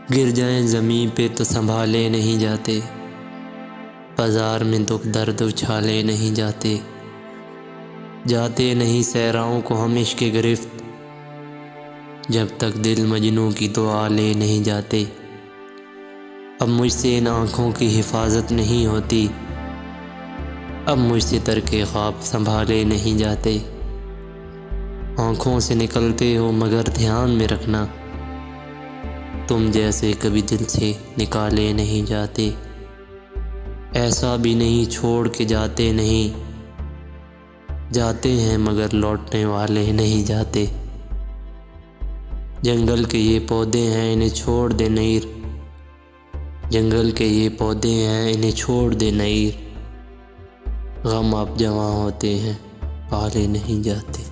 गिर जाएं ज़मीं पे तो संभाले नहीं जाते, बाज़ार में दुख दर्द उछाले नहीं जाते। जाते नहीं सहराओं को हम इश्क गिरफ्त, जब तक दिल मजनू की दुआ ले नहीं जाते। अब मुझसे इन आँखों की हिफाजत नहीं होती, अब मुझसे तरके ख्वाब संभाले नहीं जाते। आँखों से निकलते हो मगर ध्यान में रखना, तुम जैसे कभी दिल से निकाले नहीं जाते। ऐसा भी नहीं छोड़ के जाते नहीं, जाते हैं मगर लौटने वाले नहीं जाते। जंगल के ये पौधे हैं इन्हें छोड़ दे नईर, जंगल के ये पौधे हैं इन्हें छोड़ दे नईर। गम अब जवां होते हैं पाले नहीं जाते।